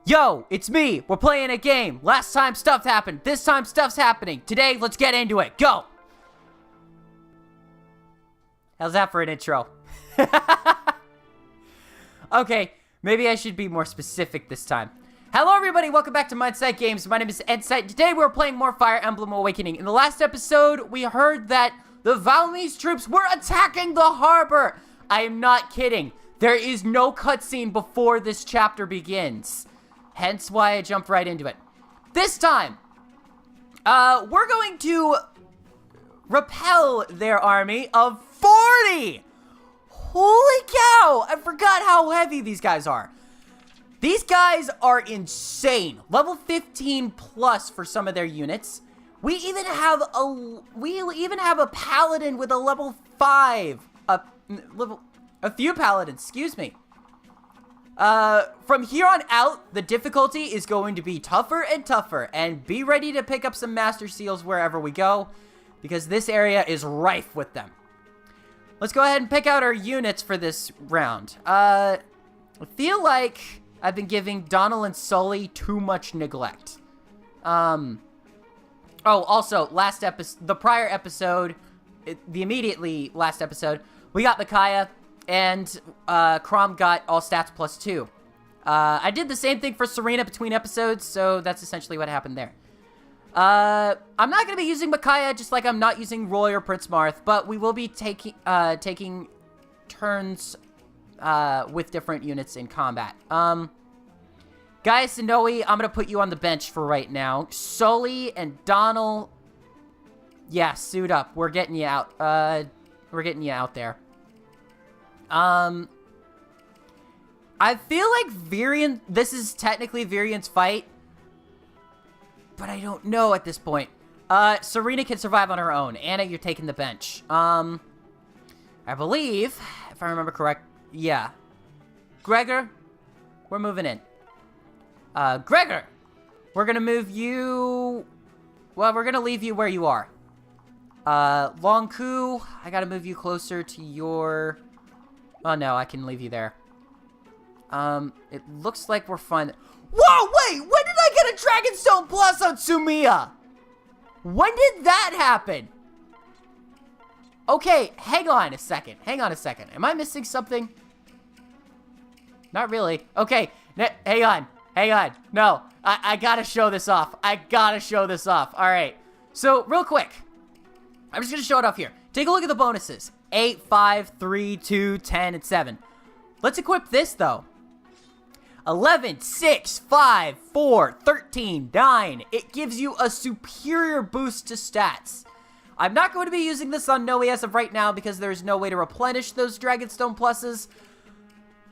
Yo, it's me. We're playing a game. Last time stuff happened. This time stuff's happening. Today, let's get into it. Go. How's that for an intro? Okay, maybe I should be more specific this time. Hello everybody, welcome back to N-SightMSG. My name is N-Sight. Today we're playing more Fire Emblem Awakening. In the last episode, we heard that the Valmese troops were attacking the harbor. I am not kidding. There is no cutscene before this chapter begins. Hence why I jumped right into it. This time, we're going to repel their army of 40! Holy cow! I forgot how heavy these guys are. These guys are insane. Level 15 plus for some of their units. We even have a paladin with a level 5. A few paladins, excuse me. From here on out, the difficulty is going to be tougher and tougher, and be ready to pick up some Master Seals wherever we go, because this area is rife with them. Let's go ahead and pick out our units for this round. I feel like I've been giving Donald and Sully too much neglect. Oh, also, the prior episode, the immediately last episode, we got Micaiah, and Crom got all stats plus 2. I did the same thing for Serena between episodes, so that's essentially what happened there. I'm not going to be using Micaiah, just like I'm not using Roy or Prince Marth, but we will be taking turns with different units in combat. Guy Sonoe, I'm going to put you on the bench for right now. Sully and Donald, yeah, suit up. We're getting you out. We're getting you out there. I feel like this is technically Virian's fight, but I don't know at this point. Serena can survive on her own. Anna, you're taking the bench. I believe, if I remember correct, yeah. Gregor, we're moving in. Gregor, we're gonna move you, well, we're gonna leave you where you are. Longku, I gotta move you closer to your, oh no, I can leave you there. It looks like we're fine. Whoa, wait, when did I get a Dragonstone Plus on Sumiya? When did that happen? Okay, hang on a second. Am I missing something? Not really. Okay, hang on. No, I gotta show this off. All right, so real quick, I'm just gonna show it off here. Take a look at the bonuses. 8, 5, 3, 2, 10, and 7. Let's equip this, though. 11, 6, 5, 4, 13, 9. It gives you a superior boost to stats. I'm not going to be using this on Noe as of right now because there's no way to replenish those Dragonstone Pluses.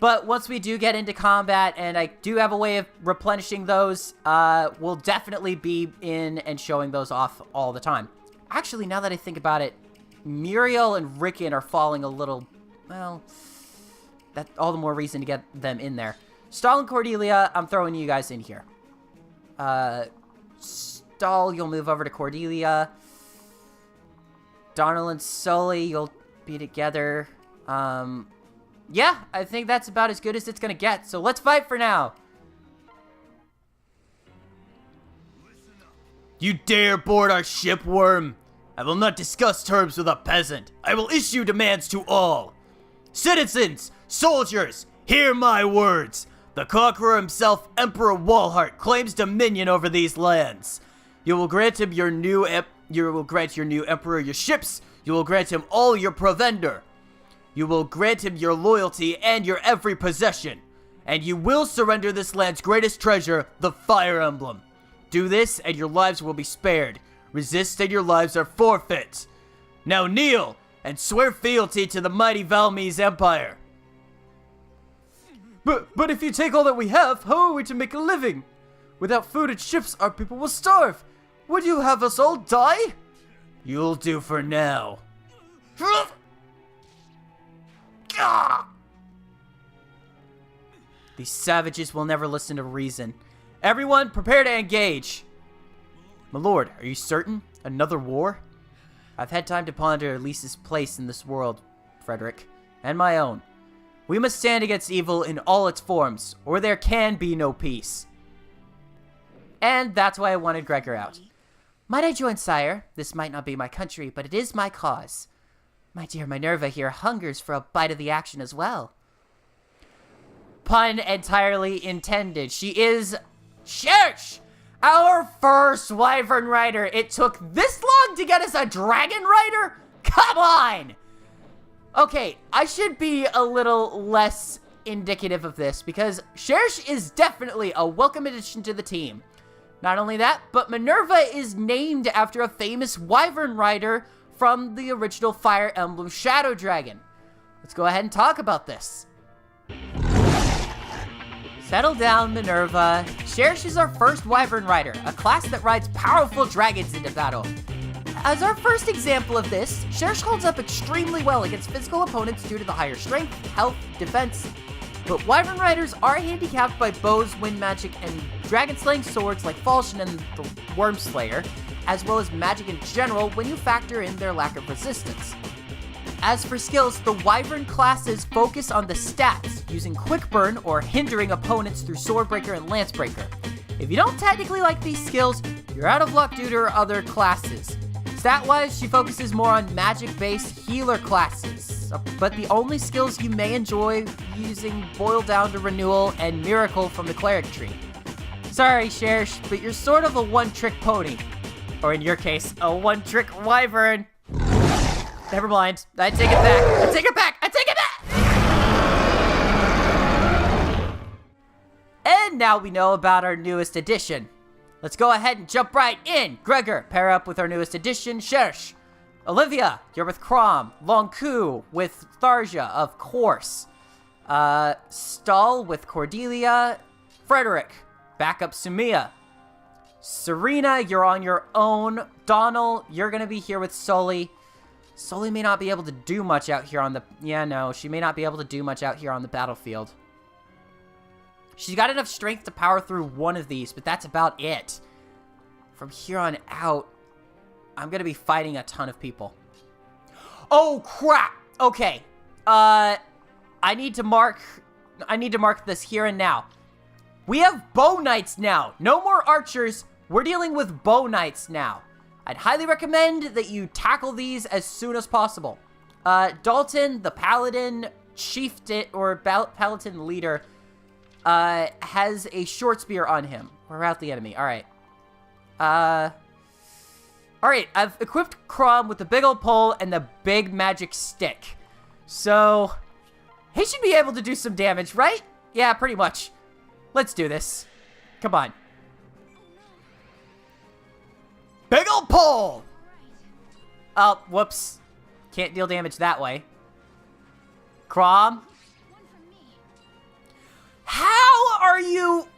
But once we do get into combat and I do have a way of replenishing those, we'll definitely be in and showing those off all the time. Actually, now that I think about it, Muriel and Rickon are falling a little, well, that's all the more reason to get them in there. Stahl and Cordelia, I'm throwing you guys in here. Stahl, you'll move over to Cordelia. Donald and Sully, you'll be together. Yeah, I think that's about as good as it's gonna get, so let's fight for now. You dare board our ship, worm? I will not discuss terms with a peasant. I will issue demands to all. Citizens, soldiers, hear my words. The conqueror himself, Emperor Walhart, claims dominion over these lands. You will grant him your new emperor your ships. You will grant him all your provender. You will grant him your loyalty and your every possession. And you will surrender this land's greatest treasure, the Fire Emblem. Do this and your lives will be spared. Resist and your lives are forfeit. Now kneel and swear fealty to the mighty Valmese Empire. But if you take all that we have, how are we to make a living? Without food and ships, our people will starve. Would you have us all die? You'll do for now. These savages will never listen to reason. Everyone, prepare to engage. My lord, are you certain? Another war? I've had time to ponder Lisa's place in this world, Frederick, and my own. We must stand against evil in all its forms, or there can be no peace. And that's why I wanted Gregor out. Might I join, sire? This might not be my country, but it is my cause. My dear Minerva here hungers for a bite of the action as well. Pun entirely intended. She is Cherche, our first Wyvern Rider. It took this long to get us a Dragon Rider? Come on! Okay, I should be a little less indicative of this because Cherche is definitely a welcome addition to the team. Not only that, but Minerva is named after a famous Wyvern Rider from the original Fire Emblem Shadow Dragon. Let's go ahead and talk about this. Settle down, Minerva. Cherche is our first Wyvern Rider, a class that rides powerful dragons into battle. As our first example of this, Cherche holds up extremely well against physical opponents due to the higher strength, health, defense. But Wyvern Riders are handicapped by bows, wind magic, and dragon-slaying swords like Falchion and the Worm Slayer, as well as magic in general when you factor in their lack of resistance. As for skills, the Wyvern classes focus on the stats, using Quick Burn or hindering opponents through Swordbreaker and Lancebreaker. If you don't technically like these skills, you're out of luck due to her other classes. Stat-wise, she focuses more on magic-based healer classes, but the only skills you may enjoy using boil down to Renewal and Miracle from the Cleric tree. Sorry, Cherche, but you're sort of a one-trick pony. Or in your case, a one-trick Wyvern. Never mind. I take it back. I take it back. I take it back! And now we know about our newest addition. Let's go ahead and jump right in. Gregor, pair up with our newest addition, Cherche. Olivia, you're with Crom. Lonku with Tharja, of course. Stahl with Cordelia. Frederick, backup Sumia. Serena, you're on your own. Donald, you're going to be here with Sully. Sully may not be able to do much out here on the... Yeah, no, she may not be able to do much out here on the battlefield. She's got enough strength to power through one of these, but that's about it. From here on out, I'm going to be fighting a ton of people. Oh, crap! Okay. I need to mark this here and now. We have bow knights now. No more archers. We're dealing with bow knights now. I'd highly recommend that you tackle these as soon as possible. Dalton, the paladin chieftain or paladin leader, has a short spear on him. We're out the enemy. All right. All right. I've equipped Crom with the big old pole and the big magic stick. So he should be able to do some damage, right? Yeah, pretty much. Let's do this. Come on. Big ol' pole! Oh, whoops. Can't deal damage that way. Crom? How are you...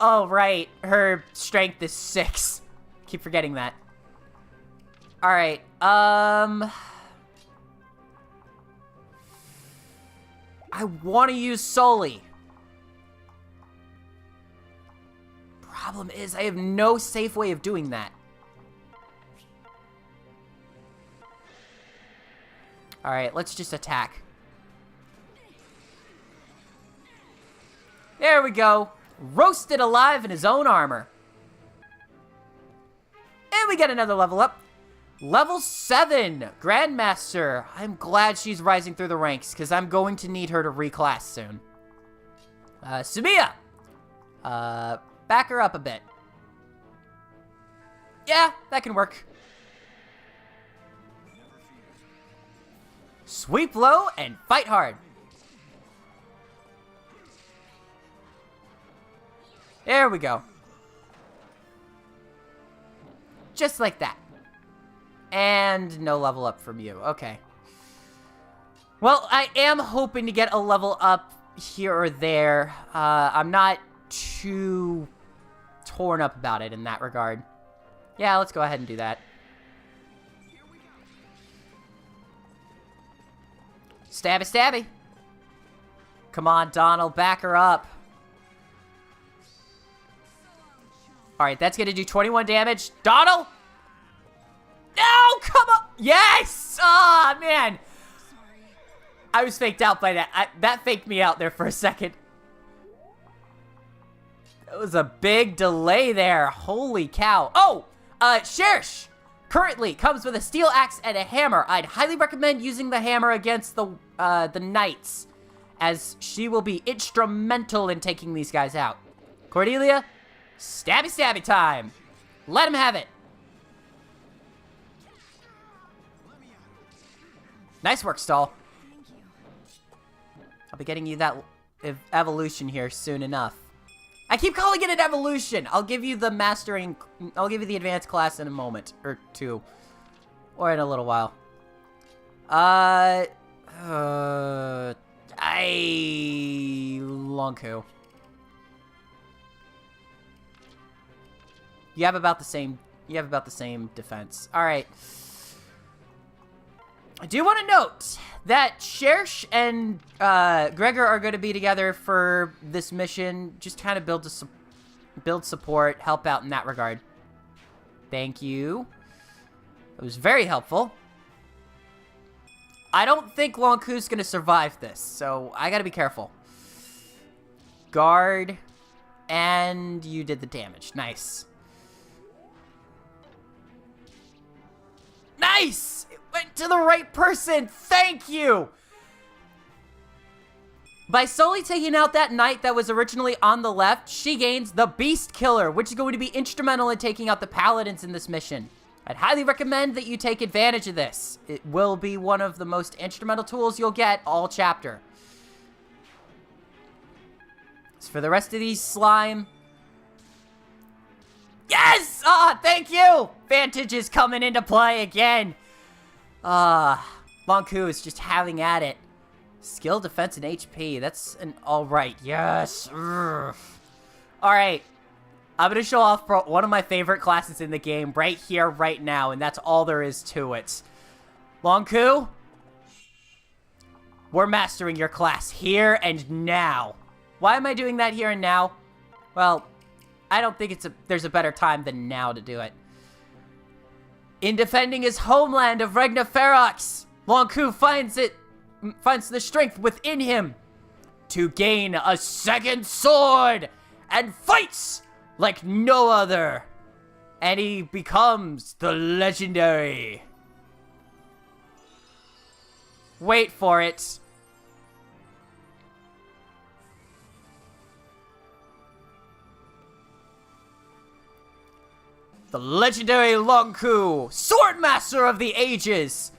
Oh, right. Her strength is 6. Keep forgetting that. Alright, I want to use Sully. Problem is, I have no safe way of doing that. Alright, let's just attack. There we go. Roasted alive in his own armor. And we get another level up. Level 7, Grandmaster. I'm glad she's rising through the ranks, because I'm going to need her to reclass soon. Sumia. Back her up a bit. Yeah, that can work. Sweep low and fight hard. There we go. Just like that. And no level up from you. Okay. Well, I am hoping to get a level up here or there. I'm not too torn up about it in that regard. Yeah, let's go ahead and do that. Stabby, stabby. Come on, Donald, back her up. Alright, that's gonna do 21 damage. Donald! No, come on! Yes! Ah, oh, man. I was faked out by that. That faked me out there for a second. It was a big delay there. Holy cow. Oh, Cherche currently comes with a steel axe and a hammer. I'd highly recommend using the hammer against the knights, as she will be instrumental in taking these guys out. Cordelia, stabby stabby time. Let him have it. Nice work, Stall. I'll be getting you that evolution here soon enough. I keep calling it an evolution. I'll give you the advanced class in a moment or two, or in a little while. Lonku. You have about the same defense. All right. I do want to note that Cherche and Gregor are going to be together for this mission. Just kind of build support, help out in that regard. Thank you. It was very helpful. I don't think Lonku's going to survive this, so I got to be careful. Guard, and you did the damage. Nice. Nice! It went to the right person! Thank you! By solely taking out that knight that was originally on the left, she gains the Beast Killer, which is going to be instrumental in taking out the paladins in this mission. I'd highly recommend that you take advantage of this. It will be one of the most instrumental tools you'll get all chapter. As for the rest of these slime... Yes! Ah, thank you! Vantage is coming into play again. Lonku is just having at it. Skill, defense, and HP. That's an alright. Yes. Alright. I'm going to show off one of my favorite classes in the game right here, right now, and that's all there is to it. Lonku, we're mastering your class here and now. Why am I doing that here and now? Well, I don't think there's a better time than now to do it. In defending his homeland of Regna Ferox, Lonku finds the strength within him to gain a second sword and fights like no other. And he becomes the legendary. Wait for it. The legendary Lonku, Swordmaster of the Ages.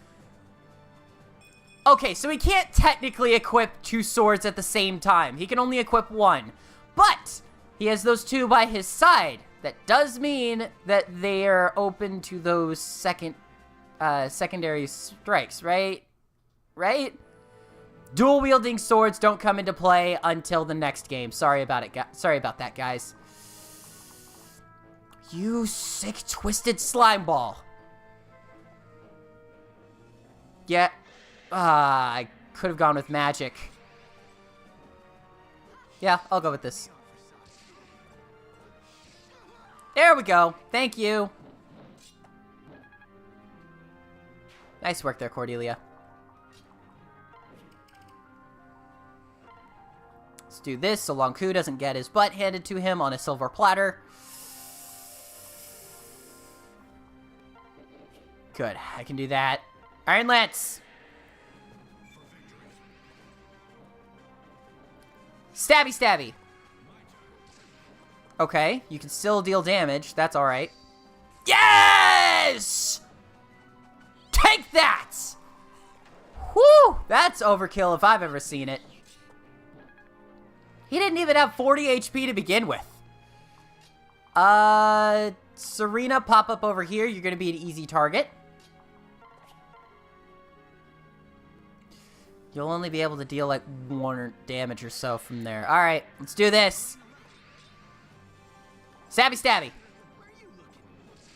Okay, so he can't technically equip two swords at the same time. He can only equip one. But he has those two by his side. That does mean that they are open to those secondary strikes, right? Right? Dual-wielding swords don't come into play until the next game. Sorry about it. Sorry about that, guys. You sick, twisted slime ball. Yeah. I could have gone with magic. Yeah, I'll go with this. There we go. Thank you. Nice work there, Cordelia. Let's do this so Lonku doesn't get his butt handed to him on a silver platter. Good, I can do that. Iron Lance! Stabby stabby! Okay, you can still deal damage. That's alright. Yes! Take that! Whew! That's overkill if I've ever seen it. He didn't even have 40 HP to begin with. Serena, pop up over here. You're going to be an easy target. You'll only be able to deal like 1 damage or so from there. Alright, let's do this. Stabby stabby.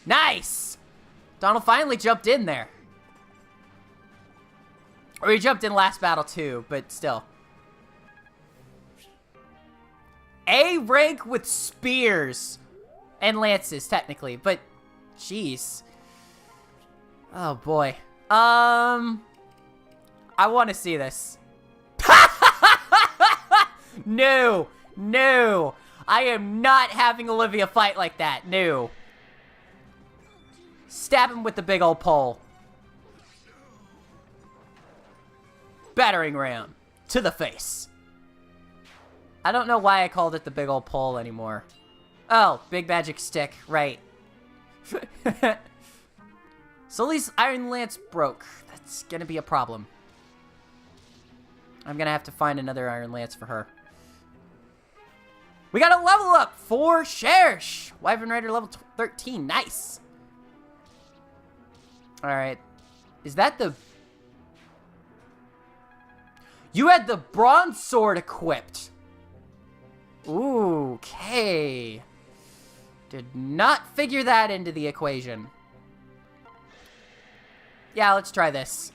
Nice! Donald finally jumped in there. Or he jumped in last battle too, but still. A rank with spears. And lances, technically, but jeez. Oh boy. I want to see this. No, no. I am not having Olivia fight like that. No. Stab him with the big old pole. Battering ram. To the face. I don't know why I called it the big old pole anymore. Oh, big magic stick. Right. Sully's iron lance broke. That's gonna be a problem. I'm gonna have to find another iron lance for her. We got a level up for Cherche. Wyvern Rider level 13. Nice. Alright. Is that the... You had the bronze sword equipped. Ooh, okay. Did not figure that into the equation. Yeah, let's try this.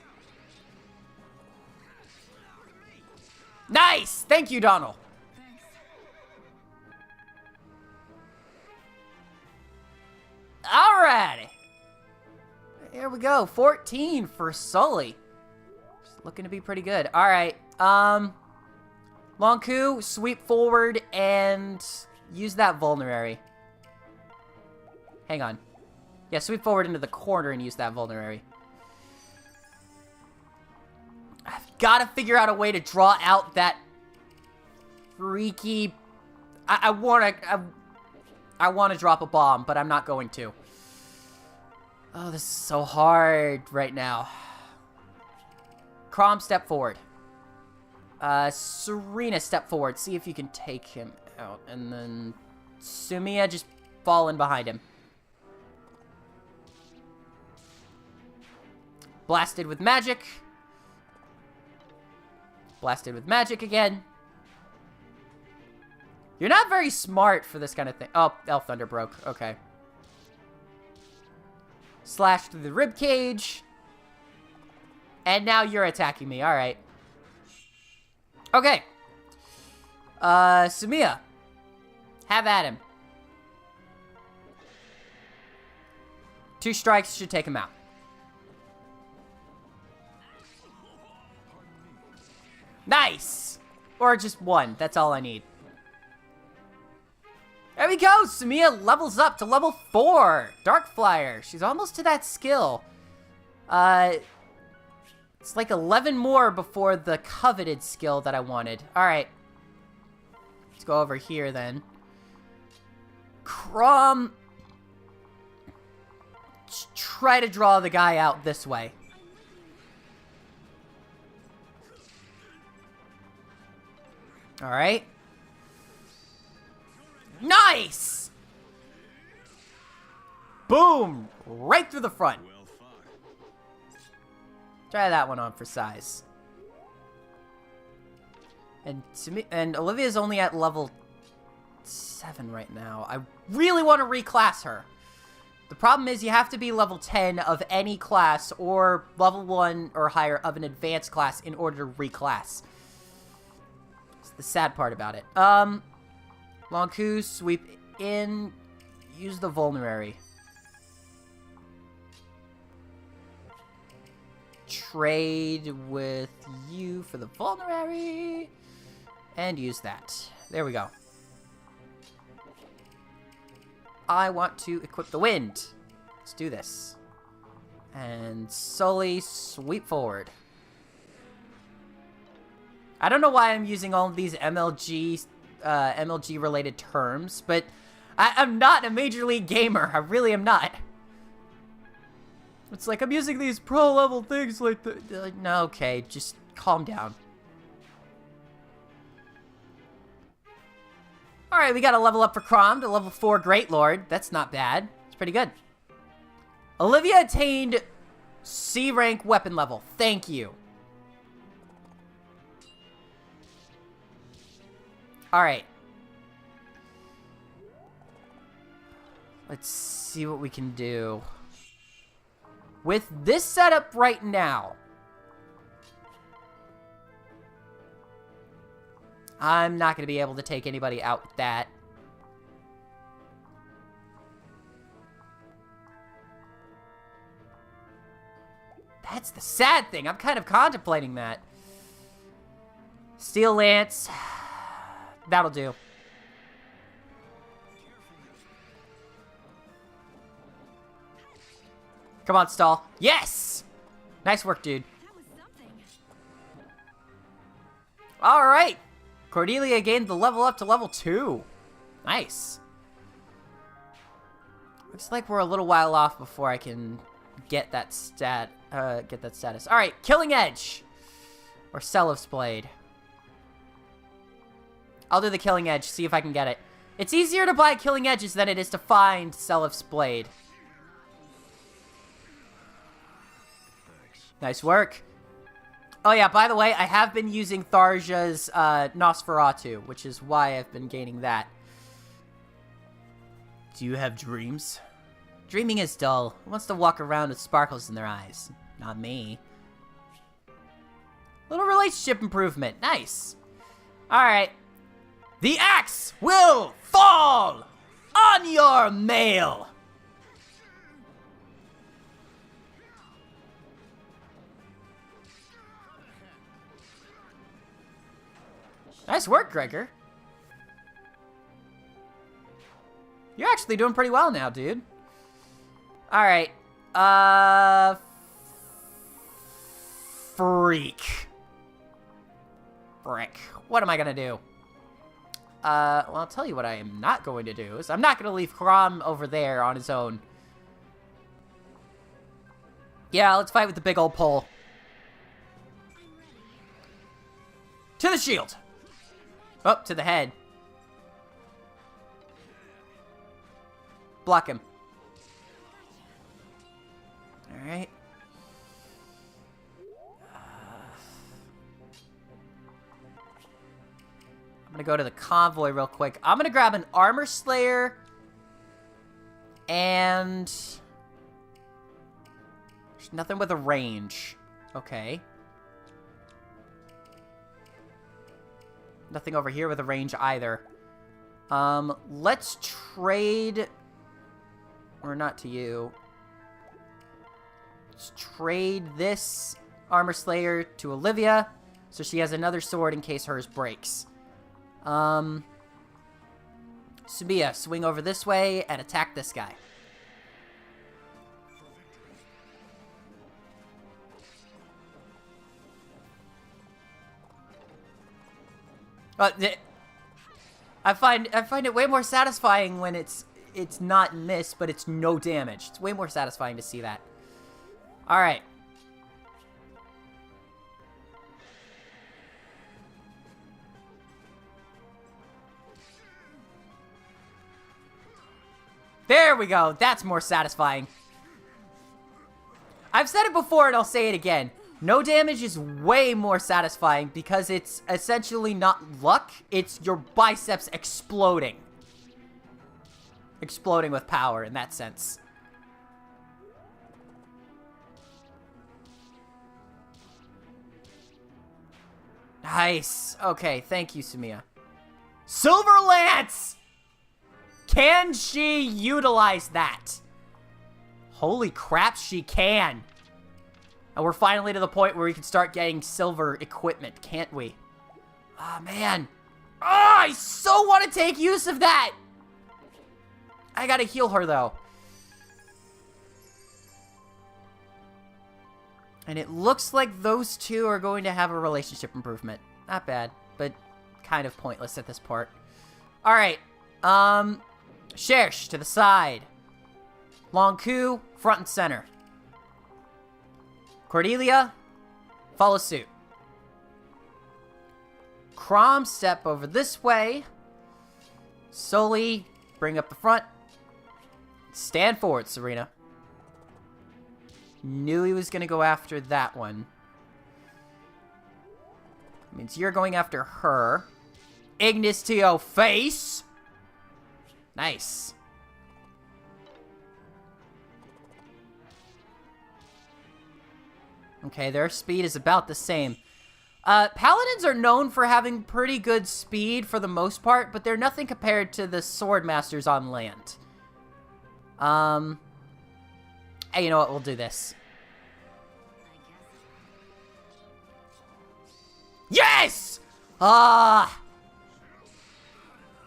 Nice! Thank you, Donald. Alrighty. Here we go. 14 for Sully. Just looking to be pretty good. Alright. Long coup, sweep forward, and use that vulnerary. Hang on. Yeah, sweep forward into the corner and use that vulnerary. I've got to figure out a way to draw out that freaky... I want to drop a bomb, but I'm not going to. Oh, this is so hard right now. Crom, step forward. Serena, step forward. See if you can take him out. And then Sumia, just fall in behind him. Blasted with magic. Blasted with magic again. You're not very smart for this kind of thing. Oh, Elf Thunder broke. Okay. Slash through the rib cage. And now you're attacking me. Alright. Okay. Sumia. Have at him. 2 strikes should take him out. Nice! Or just 1. That's all I need. There we go! Sumia levels up to level 4. Dark Flyer. She's almost to that skill. It's like 11 more before the coveted skill that I wanted. Alright. Let's go over here then. Crom. Just try to draw the guy out this way. Alright. Nice! Boom! Right through the front. Try that one on for size. And Olivia's only at level 7 right now. I really want to reclass her. The problem is you have to be level 10 of any class or level 1 or higher of an advanced class in order to reclass. It's the sad part about it. Long coup, sweep in, use the vulnerary. Trade with you for the vulnerary. And use that. There we go. I want to equip the wind. Let's do this. And Sully, sweep forward. I don't know why I'm using all of these MLG related terms, but I'm not a Major League gamer. I really am not. It's like I'm using these pro level things like the... no, okay, just calm down. Alright, we got a level up for Crom to level 4 Great Lord. That's not bad. It's pretty good. Olivia attained C rank weapon level. Thank you. Alright. Let's see what we can do. With this setup right now, I'm not going to be able to take anybody out with that. That's the sad thing. I'm kind of contemplating that. Steel Lance. That'll do. Come on, stall. Yes! Nice work, dude. Alright. Cordelia gained the level up to level 2. Nice. Looks like we're a little while off before I can get that status. Alright, Killing Edge. Or Selif's Blade. I'll do the Killing Edge, see if I can get it. It's easier to buy Killing Edges than it is to find Selif's Blade. Nice work. Oh yeah, by the way, I have been using Tharja's Nosferatu, which is why I've been gaining that. Do you have dreams? Dreaming is dull. Who wants to walk around with sparkles in their eyes? Not me. Little relationship improvement. Nice. Alright. The axe will fall on your mail. Nice work, Gregor. You're actually doing pretty well now, dude. Alright. Freak. Frick. What am I gonna do? Well, I'll tell you what I am not going to do is I'm not gonna leave Krom over there on his own. Yeah, let's fight with the big old pole. To the shield. Up to the head. Block him. Alright. I'm gonna go to the convoy real quick. I'm gonna grab an Armor Slayer. And... there's nothing with a range. Okay. Nothing over here with a range either. Let's trade... or not to you. Let's trade this Armor Slayer to Olivia, so she has another sword in case hers breaks. Subia, swing over this way and attack this guy. I find it way more satisfying when it's not miss, but it's no damage. It's way more satisfying to see that. All right. There we go. That's more satisfying. I've said it before and I'll say it again. No damage is way more satisfying because it's essentially not luck. It's your biceps exploding. Exploding with power in that sense. Nice. Okay, thank you, Sumia. Silver Lance! Can she utilize that? Holy crap, she can. And we're finally to the point where we can start getting silver equipment, can't we? Oh, man. Oh, I so want to take use of that. I gotta heal her, though. And it looks like those two are going to have a relationship improvement. Not bad, but kind of pointless at this part. Alright. Cherche to the side. Longku, front and center. Cordelia, follow suit. Krom, step over this way. Sully, bring up the front. Stand forward, Serena. Knew he was going to go after that one. Means you're going after her. Ignis to your face. Nice. Okay, their speed is about the same. Paladins are known for having pretty good speed for the most part, but they're nothing compared to the sword masters on land. Hey, you know what? We'll do this. Yes!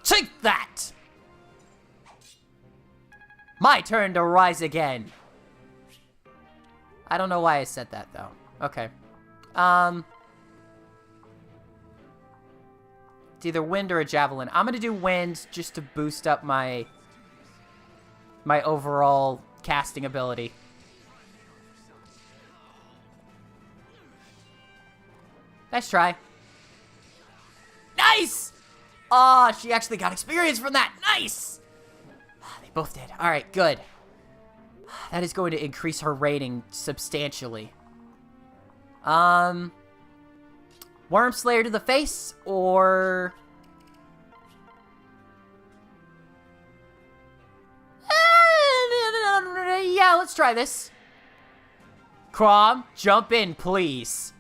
Take that! My turn to rise again. I don't know why I said that, though. Okay. It's either wind or a javelin. I'm gonna do wind just to boost up my overall casting ability. Nice try. Nice! Oh, she actually got experience from that. Nice! They both did. All right, good. That is going to increase her rating substantially. Worm Slayer to the face, or... yeah, let's try this. Crom, jump in, please.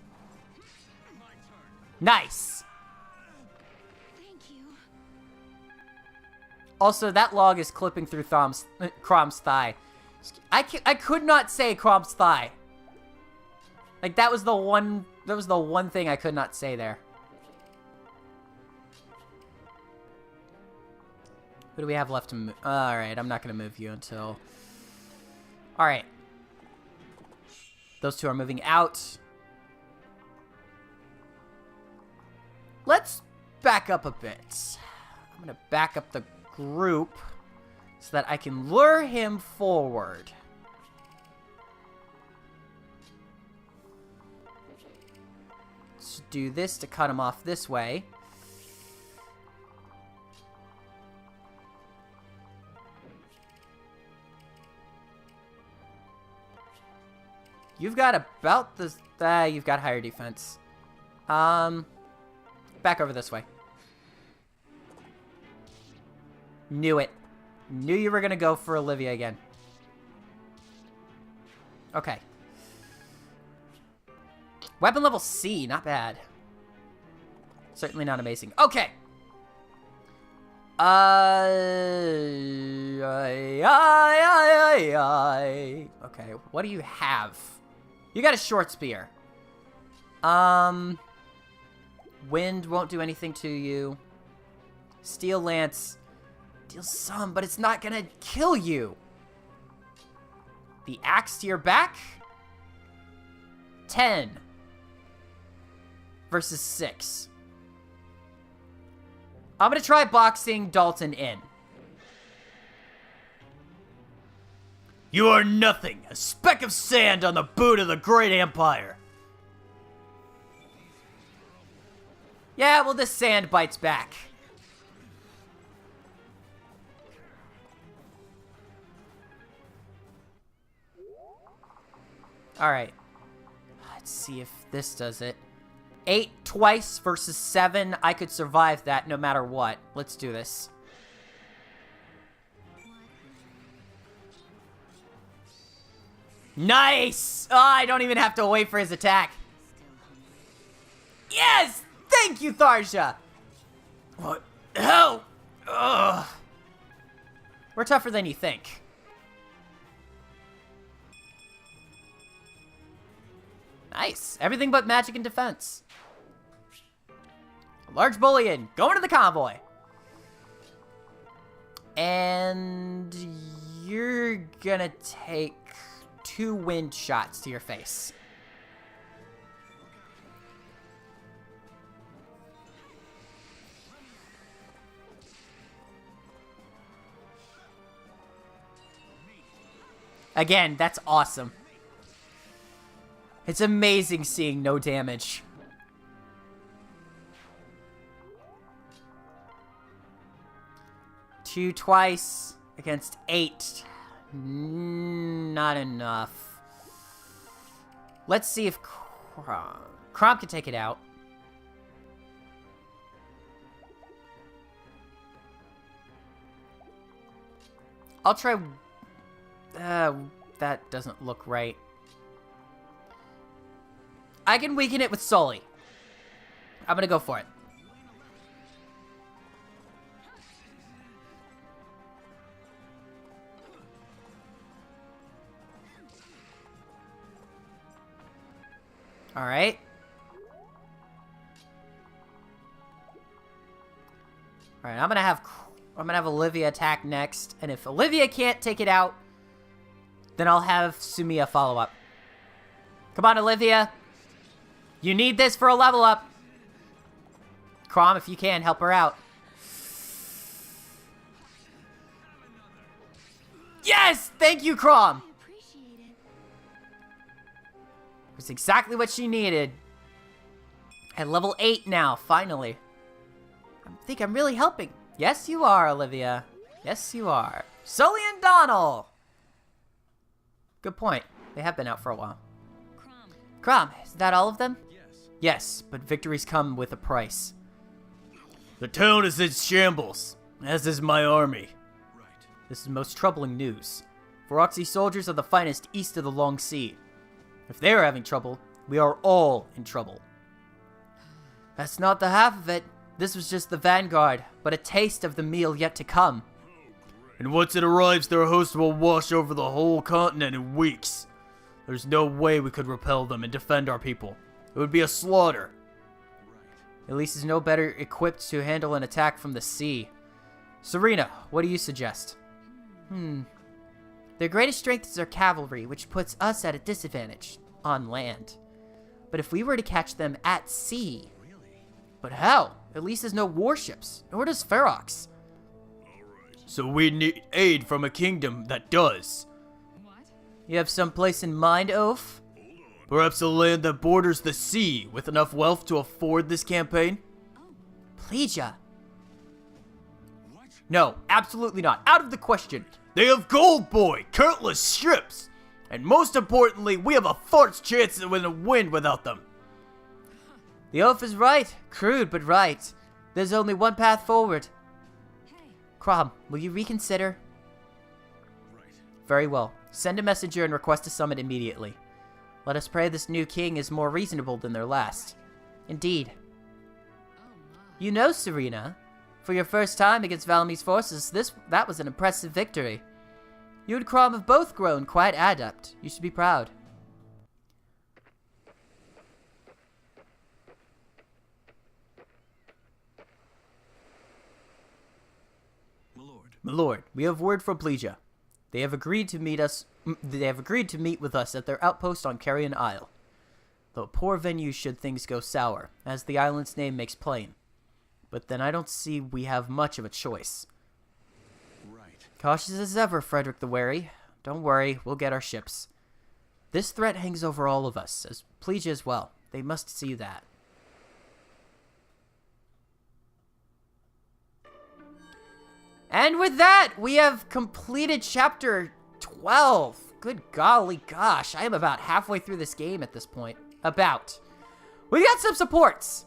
Nice. Thank you. Also, that log is clipping through Crom's thigh. I could not say Crom's thigh. Like, that was the one thing I could not say there. Who do we have left to move? Alright, I'm not going to move you until... Alright. Those two are moving out. Let's back up a bit. I'm going to back up the group so that I can lure him forward. Let's do this to cut him off this way. You've got about this... you've got higher defense. Back over this way. Knew it. Knew you were going to go for Olivia again. Okay. Weapon level C, not bad. Certainly not amazing. Okay. Okay, what do you have? You got a short spear. Wind won't do anything to you. Steel Lance deals some, but it's not gonna kill you. The axe to your back. 10 versus 6. I'm gonna try boxing Dalton in. You are nothing, a speck of sand on the boot of the great empire. Yeah, well, this sand bites back. Alright. Let's see if this does it. 8 twice versus 7. I could survive that no matter what. Let's do this. Nice! Oh, I don't even have to wait for his attack. Yes! Thank you, Tharsha! What the hell? Ugh. We're tougher than you think. Nice. Everything but magic and defense. Large bullion. Going to the convoy. And you're gonna take 2 wind shots to your face. Again, that's awesome. It's amazing seeing no damage. Two twice against 8. Not enough. Let's see if Crom can take it out. I'll try... that doesn't look right. I can weaken it with Sully. I'm gonna go for it. Alright. Alright, I'm gonna have Olivia attack next, and if Olivia can't take it out, then I'll have Sumiya follow up. Come on, Olivia. You need this for a level up. Crom, if you can, help her out. Yes! Thank you, Crom! I appreciate it. It's exactly what she needed. At level 8 now, finally. I think I'm really helping. Yes, you are, Olivia. Yes, you are. Sully and Donald! Good point. They have been out for a while. Crom, is that all of them? Yes, but victories come with a price. The town is in shambles, as is my army. This is most troubling news. Feroxy soldiers are the finest east of the Long Sea. If they are having trouble, we are all in trouble. That's not the half of it. This was just the vanguard, but a taste of the meal yet to come. And once it arrives, their host will wash over the whole continent in weeks. There's no way we could repel them and defend our people. It would be a slaughter. Elise is no better equipped to handle an attack from the sea. Serena, what do you suggest? Their greatest strength is their cavalry, which puts us at a disadvantage on land. But if we were to catch them at sea... But how? Elise has no warships, nor does Ferox. So we need aid from a kingdom that does. You have some place in mind, Oaf? Perhaps a land that borders the sea with enough wealth to afford this campaign? Plegia. No, absolutely not. Out of the question. They have gold, boy, countless ships, and most importantly, we have a fart's chance to win without them. The Oaf is right. Crude, but right. There's only one path forward. Crom, will you reconsider? Very well. Send a messenger and request a summit immediately. Let us pray this new king is more reasonable than their last. Indeed. You know, Serena, for your first time against Valamir's forces, that was an impressive victory. You and Crom have both grown quite adept. You should be proud. My lord, we have word from Plegia. They have agreed to meet with us at their outpost on Carrion Isle. Though a poor venue should things go sour, as the island's name makes plain. But then I don't see we have much of a choice. Right. Cautious as ever, Frederick the Wary. Don't worry, we'll get our ships. This threat hangs over all of us, as Plegia as well. They must see that. And with that, we have completed chapter 12. Good golly gosh, I am about halfway through this game at this point. About. We got some supports.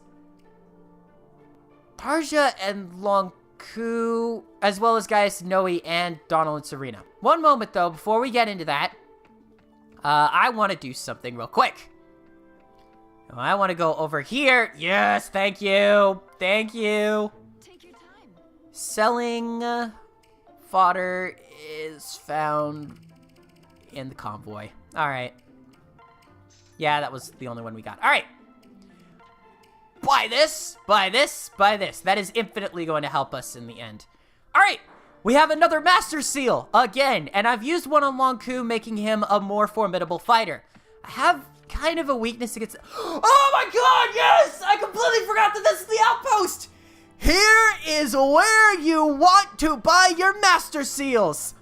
Tarja and Longku, as well as Gaius, Noe, and Donald and Serena. One moment though, before we get into that, I want to do something real quick. I want to go over here. Yes, thank you. Thank you. Take your time. Selling fodder is found in the convoy. Alright. Yeah, that was the only one we got. Alright. Buy this, buy this, buy this. That is infinitely going to help us in the end. Alright. We have another Master Seal again. And I've used one on Longku, making him a more formidable fighter. I have kind of a weakness against... Oh my god, yes! I completely forgot that this is the outpost! Here is where you want to buy your Master Seals.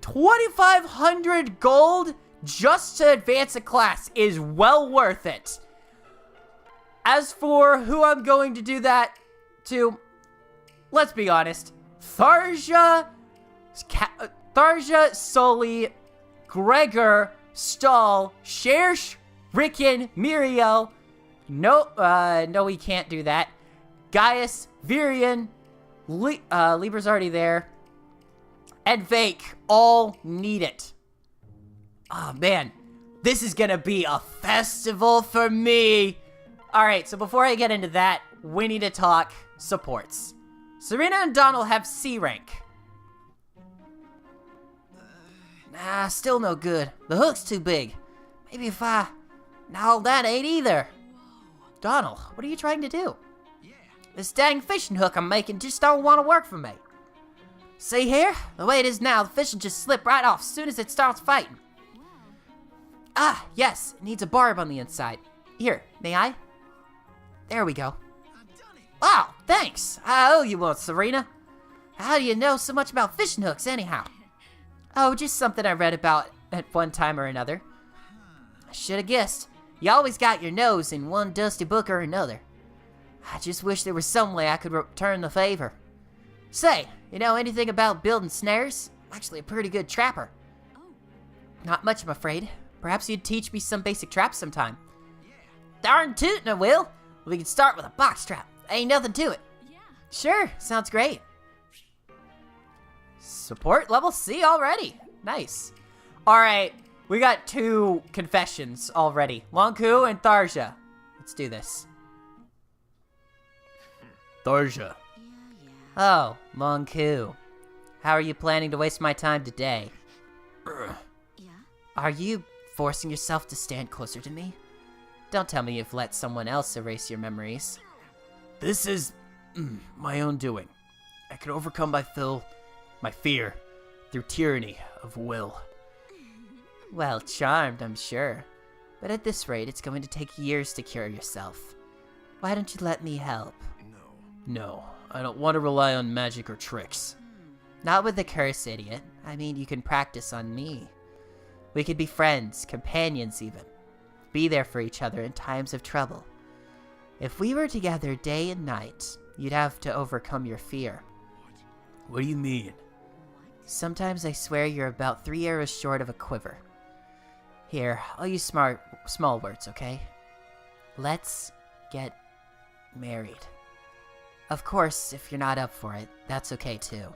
2,500 gold just to advance a class is well worth it. As for who I'm going to do that to, let's be honest. Tharja, Sully, Gregor, Stahl, Cherche, Rickon, Muriel. No, we can't do that. Gaius, Virion, Libra's already there, and Vake all need it. Oh man, this is gonna be a festival for me. Alright, so before I get into that, we need to talk supports. Serena and Donald have C rank. Nah, still no good. The hook's too big. Maybe if I... No, that ain't either. Donald, what are you trying to do? This dang fishing hook I'm making just don't want to work for me. See here? The way it is now, the fish will just slip right off as soon as it starts fighting. Ah, yes, it needs a barb on the inside. Here, may I? There we go. Wow, thanks. I owe you one, Serena. How do you know so much about fishing hooks, anyhow? Oh, just something I read about at one time or another. I should have guessed. You always got your nose in one dusty book or another. I just wish there was some way I could return the favor. Say, you know anything about building snares? I'm actually a pretty good trapper. Not much, I'm afraid. Perhaps you'd teach me some basic traps sometime. Darn tootin' I will. We can start with a box trap. Ain't nothing to it. Yeah. Sure, sounds great. Support level C already. Nice. Alright, we got 2 confessions already. Lonku and Tharja. Let's do this. Tharja. Oh, Lonku. How are you planning to waste my time today? Yeah. Are you forcing yourself to stand closer to me? Don't tell me you've let someone else erase your memories. This is my own doing. I can overcome my fear through tyranny of will. Well, charmed, I'm sure. But at this rate, it's going to take years to cure yourself. Why don't you let me help? No, I don't want to rely on magic or tricks. Not with the curse, idiot. I mean, you can practice on me. We could be friends, companions even. Be there for each other in times of trouble. If we were together day and night, you'd have to overcome your fear. What do you mean? Sometimes I swear you're about 3 arrows short of a quiver. Here, I'll use small words, okay? Let's get married. Of course, if you're not up for it, that's okay too.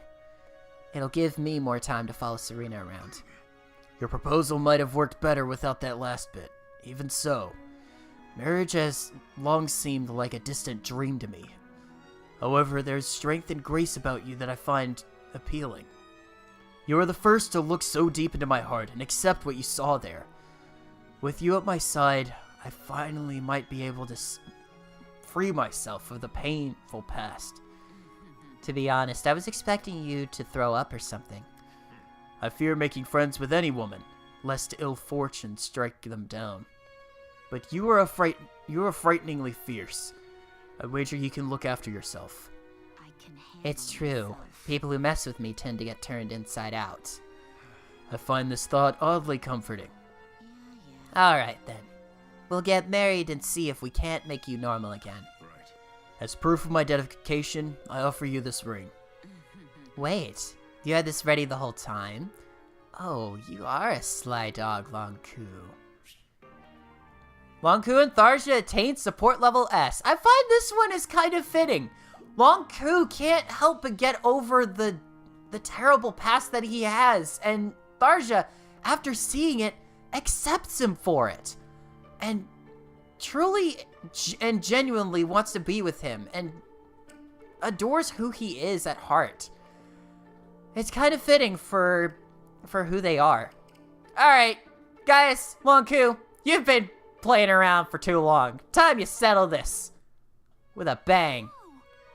It'll give me more time to follow Serena around. Your proposal might have worked better without that last bit. Even so, marriage has long seemed like a distant dream to me. However, there's strength and grace about you that I find appealing. You are the first to look so deep into my heart and accept what you saw there. With you at my side, I finally might be able to free myself of the painful past. To be honest, I was expecting you to throw up or something. I fear making friends with any woman, lest ill fortune strike them down. But you are frighteningly fierce. I wager you can look after yourself. I can handle It's true. myself. People who mess with me tend to get turned inside out. I find this thought oddly comforting. Alright then. We'll get married and see if we can't make you normal again. As proof of my dedication, I offer you this ring. Wait, you had this ready the whole time? Oh, you are a sly dog, Lonku. Lonku and Tharja attain support level S. I find this one is kind of fitting. Lonku can't help but get over the terrible past that he has, and Tharja, after seeing it, accepts him for it. And truly and genuinely wants to be with him, and adores who he is at heart. It's kind of fitting for who they are. Alright, guys, Lonku, you've been playing around for too long. Time you settle this with a bang.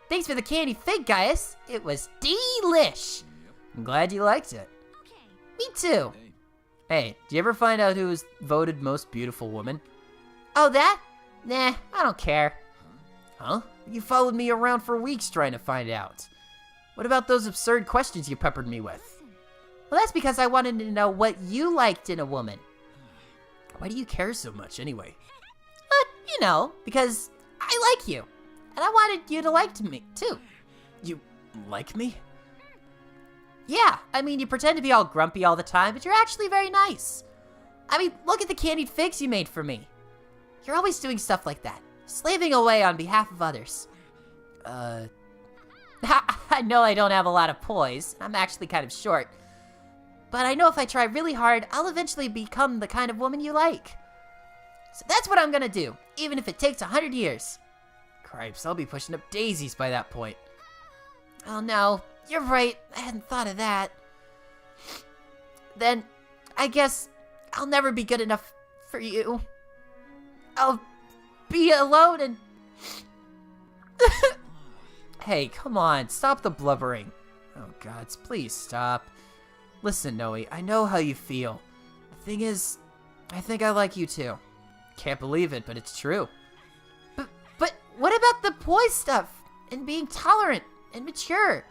Thanks for the candy fig, guys. It was delish. I'm glad you liked it. Okay. Me too. Hey, did you ever find out who was voted most beautiful woman? Oh, that? Nah, I don't care. Huh? You followed me around for weeks trying to find out. What about those absurd questions you peppered me with? Well, that's because I wanted to know what you liked in a woman. Why do you care so much anyway? You know, because I like you. And I wanted you to like me, too. You like me? Yeah, I mean, you pretend to be all grumpy all the time, but you're actually very nice. I mean, look at the candied figs you made for me. You're always doing stuff like that, slaving away on behalf of others. I know I don't have a lot of poise. I'm actually kind of short. But I know if I try really hard, I'll eventually become the kind of woman you like. So that's what I'm gonna do, even if it takes 100 years. Cripes, I'll be pushing up daisies by that point. Oh no, you're right. I hadn't thought of that. Then, I guess I'll never be good enough for you. I'll be alone and... Hey, come on, stop the blubbering. Oh gods, please stop. Listen, Noe, I know how you feel. The thing is, I think I like you too. Can't believe it, but it's true. But what about the boy stuff and being tolerant and mature?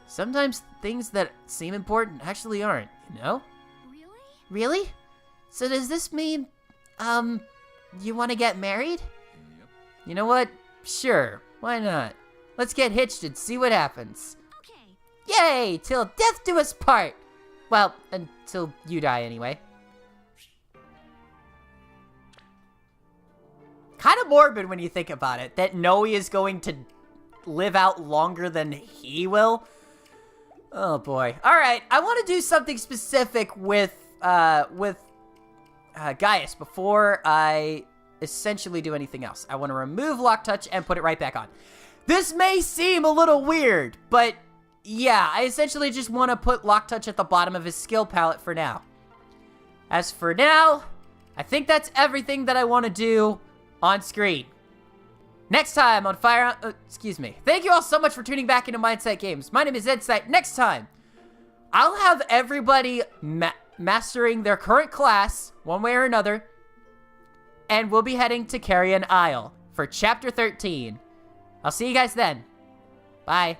Sometimes things that seem important actually aren't, you know? Really? Really? So does this mean, you want to get married? Yep. You know what? Sure, why not? Let's get hitched and see what happens. Okay. Yay! Till death do us part! Well, until you die anyway. Kind of morbid when you think about it, that Noe is going to live out longer than he will. Oh boy. Alright, I want to do something specific with Gaius before I essentially do anything else. I want to remove Lock Touch and put it right back on. This may seem a little weird, but yeah, I essentially just want to put Lock Touch at the bottom of his skill palette for now. As for now, I think that's everything that I want to do on screen. Next time on excuse me. Thank you all so much for tuning back into Mindsight Games. My name is N-Sight. Next time, I'll have everybody mastering their current class, one way or another, and we'll be heading to Carrion Isle for Chapter 13. I'll see you guys then. Bye.